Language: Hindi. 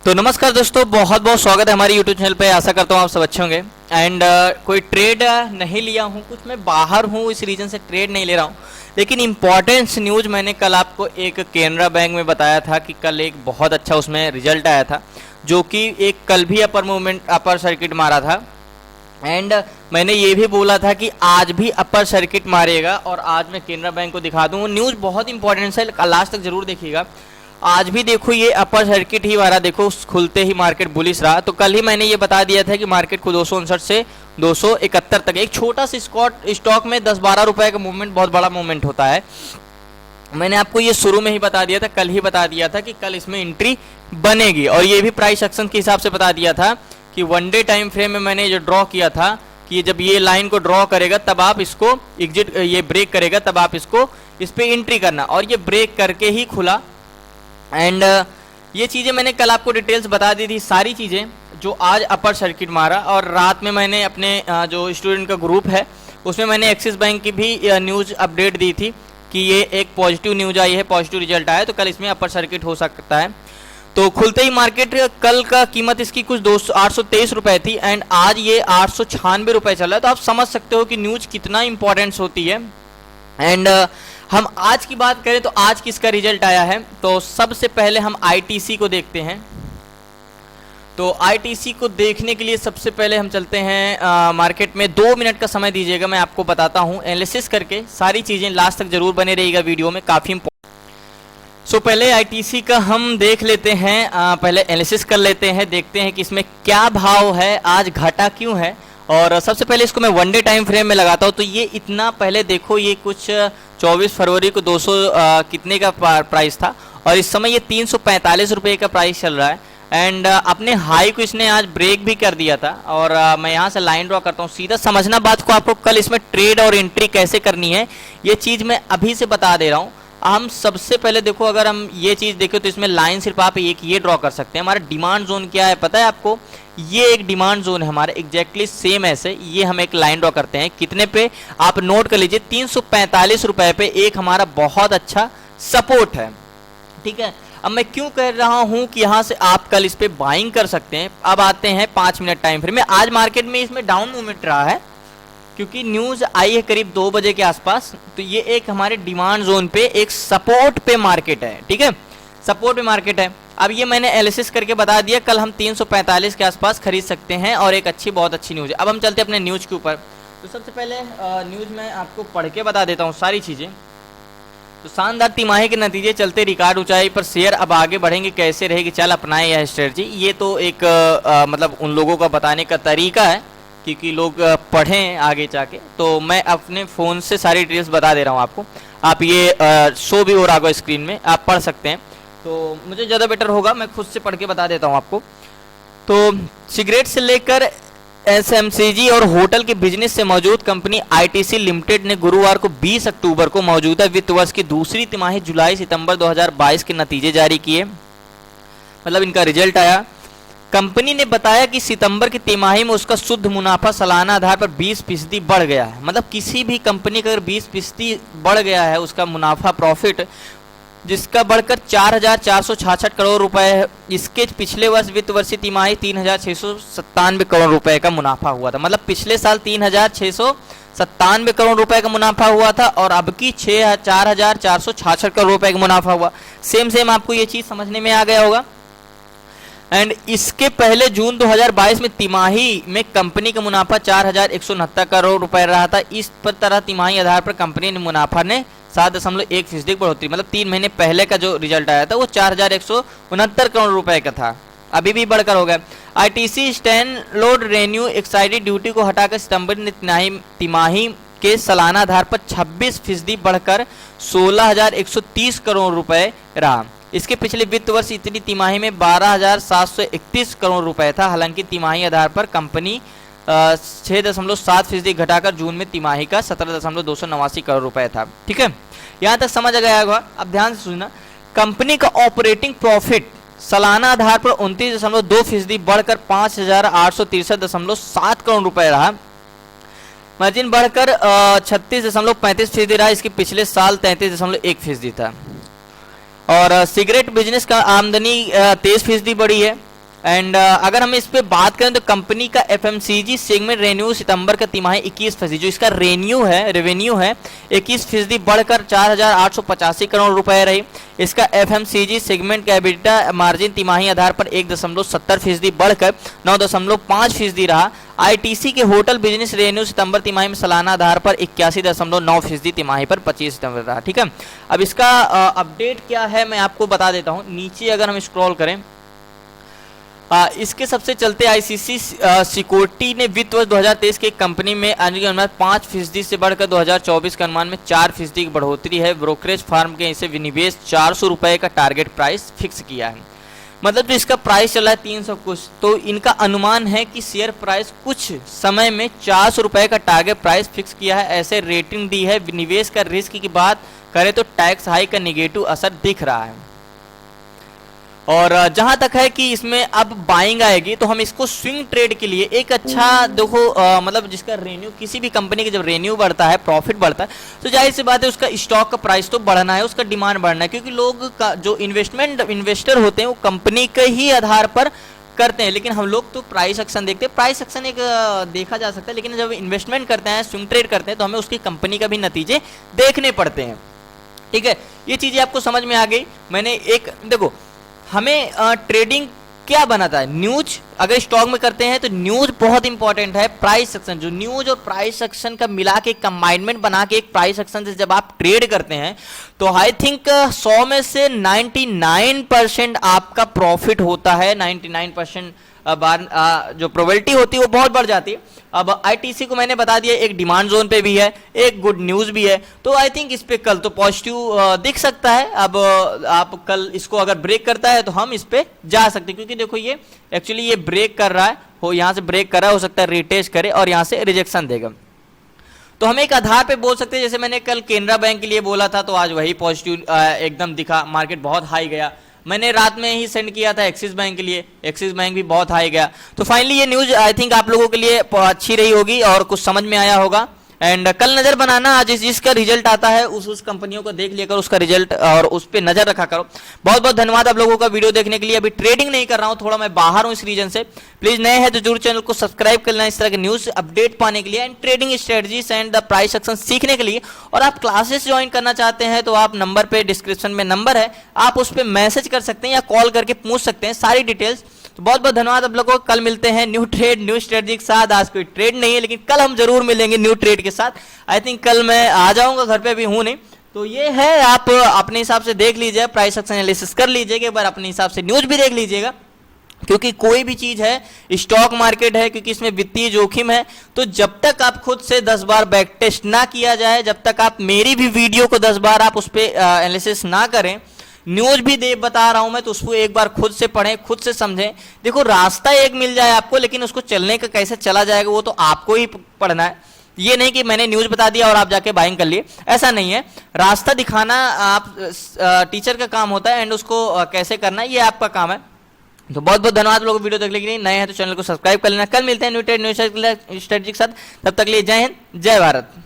तो नमस्कार दोस्तों, बहुत बहुत स्वागत है हमारे YouTube चैनल पे। आशा करता हूँ आप सब अच्छे होंगे। एंड कोई ट्रेड नहीं लिया हूँ, कुछ मैं बाहर हूँ, इस रीजन से ट्रेड नहीं ले रहा हूँ। लेकिन इम्पॉर्टेंस न्यूज़ मैंने कल आपको एक केनरा बैंक में बताया था कि कल एक बहुत अच्छा उसमें रिजल्ट आया था, जो कि एक कल भी अपर सर्किट मारा था। एंड मैंने ये भी बोला था कि आज भी अपर सर्किट मारेगा, और आज मैं केनरा बैंक को दिखा दूँ। न्यूज़ बहुत इंपॉर्टेंट है, लास्ट तक जरूर देखिएगा। आज भी देखो ये अपर सर्किट ही मारा, देखो खुलते ही मार्केट बुलिश रहा। तो कल ही मैंने ये बता दिया था कि मार्केट को 259 से 271 तक, एक छोटा सा स्टॉक में 10-12 रुपए का मूवमेंट बहुत बड़ा मूवमेंट होता है। मैंने आपको ये शुरू में ही बता दिया था, कल ही बता दिया था कि कल इसमें एंट्री बनेगी। और ये भी प्राइस एक्शन के हिसाब से बता दिया था कि 1 डे टाइम फ्रेम में मैंने जो ड्रॉ किया था कि जब ये लाइन को ड्रॉ करेगा तब आप इसको एग्जिट, ये ब्रेक करेगा तब आप इसको इस पर एंट्री करना, और ये ब्रेक करके ही खुला। एंड ये चीज़ें मैंने कल आपको डिटेल्स बता दी थी, सारी चीज़ें जो आज अपर सर्किट मारा। और रात में मैंने अपने जो स्टूडेंट का ग्रुप है उसमें मैंने एक्सिस बैंक की भी न्यूज़ अपडेट दी थी कि ये एक पॉजिटिव न्यूज़ आई है, पॉजिटिव रिजल्ट आया, तो कल इसमें अपर सर्किट हो सकता है। तो खुलते ही मार्केट, कल का कीमत इसकी कुछ 823 रुपये थी एंड आज ये 896 रुपये चल रहा है। तो आप समझ सकते हो कि न्यूज़ कितना इंपॉर्टेंस होती है। एंड हम आज की बात करें तो आज किसका रिजल्ट आया है, तो सबसे पहले हम आईटीसी को देखते हैं। तो आईटीसी को देखने के लिए सबसे पहले हम चलते हैं मार्केट में। 2 मिनट का समय दीजिएगा, मैं आपको बताता हूं एनालिसिस करके। सारी चीज़ें लास्ट तक जरूर बने रहिएगा वीडियो में, काफ़ी सो पहले आईटीसी का हम देख लेते हैं, पहले एनालिसिस कर लेते हैं, देखते हैं कि इसमें क्या भाव है, आज घटा क्यों है। और सबसे पहले इसको मैं 1 डे टाइम फ्रेम में लगाता हूँ। तो ये इतना पहले देखो, ये कुछ 24 फरवरी को 200 कितने का प्राइस था, और इस समय ये 345 रुपये का प्राइस चल रहा है। एंड अपने हाई को इसने आज ब्रेक भी कर दिया था। और मैं यहाँ से लाइन ड्रॉ करता हूँ, सीधा समझना बात को। आपको कल इसमें ट्रेड और एंट्री कैसे करनी है ये चीज़ मैं अभी से बता दे रहा हूँ। हम सबसे पहले देखो, अगर हम ये चीज़ देखें तो इसमें लाइन सिर्फ आप एक ये ड्रॉ कर सकते हैं। हमारा डिमांड जोन क्या है पता है आपको, ये एक डिमांड जोन है हमारा, एग्जैक्टली सेम ऐसे ये हम एक लाइन ड्रॉ करते हैं। कितने पे आप नोट कर लीजिए, 345 रुपए पे एक हमारा बहुत अच्छा सपोर्ट है। ठीक है, अब मैं क्यों कह रहा हूं कि यहां से आप कल इस पे बाइंग कर सकते हैं। अब आते हैं 5 मिनट टाइम फ्रेम में। आज मार्केट में इसमें डाउन मूवमेंट रहा है क्योंकि न्यूज़ आई है करीब 2 बजे के आसपास। तो ये एक हमारे डिमांड जोन पे एक सपोर्ट पे मार्केट है। ठीक है, सपोर्ट पे मार्केट है। अब ये मैंने एनालिसिस करके बता दिया, कल हम 345 के आसपास खरीद सकते हैं, और एक बहुत अच्छी न्यूज़ है। अब हम चलते हैं अपने न्यूज़ के ऊपर। तो सबसे पहले न्यूज़ मैं आपको पढ़ के बता देता हूँ सारी चीज़ें। तो शानदार तिमाही के नतीजे चलते रिकॉर्ड ऊंचाई पर शेयर, अब आगे बढ़ेंगे कैसे रहेगी, चल अपनाएं यह स्ट्रेटजी। ये तो एक मतलब उन लोगों का बताने का तरीका है, क्योंकि लोग पढ़ें आगे जाके। तो मैं अपने फ़ोन से सारी डिटेल्स बता दे रहा हूँ आपको। आप ये शो भी हो रहा होगा स्क्रीन में, आप पढ़ सकते हैं। तो मुझे ज़्यादा बेटर होगा, मैं खुद से पढ़ के बता देता हूँ आपको। तो सिगरेट से लेकर एसएमसीजी और होटल के बिजनेस से मौजूद कंपनी आईटीसी लिमिटेड ने गुरुवार को 20 अक्टूबर को मौजूदा वित्त वर्ष की दूसरी तिमाही जुलाई सितंबर 2022 के नतीजे जारी किए, मतलब इनका रिजल्ट आया। कंपनी ने बताया कि सितंबर की तिमाही में उसका शुद्ध मुनाफा सालाना आधार पर 20% बढ़ गया है। मतलब किसी भी कंपनी का अगर 20% बढ़ गया है उसका मुनाफा, प्रॉफिट, जिसका बढ़कर 4,466 करोड़ रुपए है। इसके पिछले वर्ष वित्त वर्षीय तिमाही 3,697 करोड़ रुपए का मुनाफा हुआ था। मतलब पिछले साल 3,697 करोड़ रुपए का मुनाफा हुआ था, और अब की 4,466 करोड़ रुपए का मुनाफा हुआ। सेम आपको ये चीज़ समझने में आ गया होगा। एंड इसके पहले जून 2022 में तिमाही में कंपनी का मुनाफा 4,169 करोड़ रुपए रहा था। इस पर तरह तिमाही आधार पर कंपनी ने मुनाफा ने 7.1% की बढ़ोतरी, मतलब 3 महीने पहले का जो रिजल्ट आया था वो 4,169 करोड़ रुपए का था, अभी भी बढ़कर हो गया। ITC stand load renew excise duty को हटाकर सितंबर तिमाही के सालाना आधार पर 26% बढ़कर 16,130 करोड़ रुपए रहा। इसके पिछले वित्त वर्ष इतनी तिमाही में 12,731 करोड़ रुपए था। हालांकि तिमाही आधार पर कंपनी 6.7% घटाकर जून में तिमाही का 17,289 करोड़ रुपए था। ठीक है, यहाँ तक समझ आ गया होगा। अब ध्यान से सुनना, कंपनी का ऑपरेटिंग प्रॉफिट सालाना आधार पर 29.2% बढ़कर 5,863.7 करोड़ रुपए रहा। मार्जिन बढ़कर 36.35% रहा। इसके पिछले साल 33.1% था। और सिगरेट बिजनेस का आमदनी 23% बढ़ी है। एंड अगर हम इस पे बात करें तो कंपनी का एफएमसीजी सेगमेंट रेन्यू सितंबर का तिमाही 21%, जो इसका रेवेन्यू है 21% बढ़कर 4,885 करोड़ रुपए रही। इसका एफएमसीजी सेगमेंट का एबिटा मार्जिन तिमाही आधार पर 1.70% बढ़कर 9.5% रहा। आईटीसी के होटल बिजनेस रेवेन्यू सितंबर तिमाही में सालाना आधार पर 81.9%, तिमाही पर 25 सितंबर रहा। ठीक है, अब इसका अपडेट क्या है मैं आपको बता देता हूँ। नीचे अगर हम स्क्रॉल करें, इसके सबसे चलते आईसीसी सिक्योरिटी ने वित्त वर्ष 2023 के कंपनी में अनुमान 5% से बढ़कर 2024 के अनुमान में 4% की बढ़ोतरी है। ब्रोकरेज फर्म के इसे विनिवेश 400 रुपए का टारगेट प्राइस फिक्स किया है। मतलब जो इसका प्राइस चला है 300 कुछ, तो इनका अनुमान है कि शेयर प्राइस कुछ समय में 400 रुपए का टारगेट प्राइस फिक्स किया है। ऐसे रेटिंग दी है। निवेश का रिस्क की बात करें तो टैक्स हाई का नेगेटिव असर दिख रहा है। और जहां तक है कि इसमें अब बाइंग आएगी तो हम इसको स्विंग ट्रेड के लिए एक अच्छा देखो, मतलब जिसका रेन्यू, किसी भी कंपनी का जब रेन्यू बढ़ता है, प्रॉफिट बढ़ता है, तो जाहिर सी बात है उसका स्टॉक का प्राइस तो बढ़ना है, उसका डिमांड बढ़ना है, क्योंकि लोग का जो इन्वेस्टर होते हैं वो कंपनी के ही आधार पर करते हैं। लेकिन हम लोग तो प्राइस एक्शन देखते हैं। प्राइस एक्शन एक देखा जा सकता है, लेकिन जब इन्वेस्टमेंट करते हैं, स्विंग ट्रेड करते हैं, तो हमें उसकी कंपनी का भी नतीजे देखने पड़ते हैं। ठीक है, ये चीजें आपको समझ में आ गई। मैंने एक देखो, हमें ट्रेडिंग क्या बनाता है, न्यूज अगर स्टॉक में करते हैं तो न्यूज बहुत इंपॉर्टेंट है। प्राइस सेक्शन, जो न्यूज और प्राइस सेक्शन का मिला के कंबाइनमेंट बना के एक प्राइस सेक्शन से जब आप ट्रेड करते हैं तो आई थिंक 100 में से 99% आपका प्रॉफिट होता है। 99% जो प्रोबेबिलिटी होती है वो बहुत बढ़ जाती है। अब आईटीसी को मैंने बता दिया एक डिमांड जोन पे भी है, एक गुड न्यूज भी है, तो आई थिंक इस पे कल तो पॉजिटिव दिख सकता है। अब आप कल इसको अगर ब्रेक करता है तो हम इस पे जा सकते हैं, क्योंकि देखो ये एक्चुअली ये ब्रेक कर रहा है, हो यहाँ से ब्रेक कर रहा है, हो सकता है रिटेस्ट करे और यहाँ से रिजेक्शन देगा। तो हम एक आधार पे बोल सकते हैं, जैसे मैंने कल केनरा बैंक के लिए बोला था तो आज वही पॉजिटिव एकदम दिखा, मार्केट बहुत हाई गया। मैंने रात में ही सेंड किया था एक्सिस बैंक के लिए, एक्सिस बैंक भी बहुत हाई गया। तो फाइनली ये न्यूज आई थिंक आप लोगों के लिए अच्छी रही होगी और कुछ समझ में आया होगा। एंड कल नजर बनाना, आज जिसका रिजल्ट आता है उस कंपनियों को देख लिया करो, उसका रिजल्ट और उस पर नजर रखा करो। बहुत बहुत धन्यवाद आप लोगों का वीडियो देखने के लिए। अभी ट्रेडिंग नहीं कर रहा हूं, थोड़ा मैं बाहर हूं इस रीजन से। प्लीज नए हैं तो जरूर चैनल को सब्सक्राइब कर लेना इस तरह के न्यूज अपडेट पाने के लिए, and trading strategies and the price action सीखने के लिए। और आप क्लासेस ज्वाइन करना चाहते हैं तो आप नंबर पे, डिस्क्रिप्शन में नंबर है, आप उस पर मैसेज कर सकते हैं या कॉल करके पूछ सकते हैं सारी डिटेल्स। तो बहुत बहुत धन्यवाद आप लोगों को। कल मिलते हैं न्यू ट्रेड, न्यू स्ट्रेटजी के साथ। आज कोई ट्रेड नहीं है, लेकिन कल हम जरूर मिलेंगे न्यू ट्रेड के साथ। आई थिंक कल मैं आ जाऊंगा, घर पे अभी हूं नहीं। तो ये है, आप अपने हिसाब से देख लीजिए, प्राइस एक्शन एनालिसिस कर लीजिएगा एक बार, अपने हिसाब से न्यूज भी देख लीजिएगा, क्योंकि कोई भी चीज है, स्टॉक मार्केट है, क्योंकि इसमें वित्तीय जोखिम है। तो जब तक आप खुद से 10 बार बैक टेस्ट ना किया जाए, जब तक आप मेरी भी वीडियो को 10 बार आप उस पर एनालिसिस ना करें, न्यूज भी दे बता रहा हूं मैं, तो उसको एक बार खुद से पढ़ें, खुद से समझें। देखो रास्ता एक मिल जाए आपको, लेकिन उसको चलने का कैसे चला जाएगा वो तो आपको ही पढ़ना है। ये नहीं कि मैंने न्यूज बता दिया और आप जाके बाइंग कर लिए, ऐसा नहीं है। रास्ता दिखाना आप टीचर का काम होता है, एंड उसको कैसे करना है ये आपका काम है। तो बहुत बहुत धन्यवाद लोगों को वीडियो देखने के लिए। नए हैं तो चैनल को सब्सक्राइब कर लेना। कल मिलते हैं न्यू ट्रेड न्यू स्ट्रेटजी के साथ, तब तक लिए जय हिंद, जय भारत।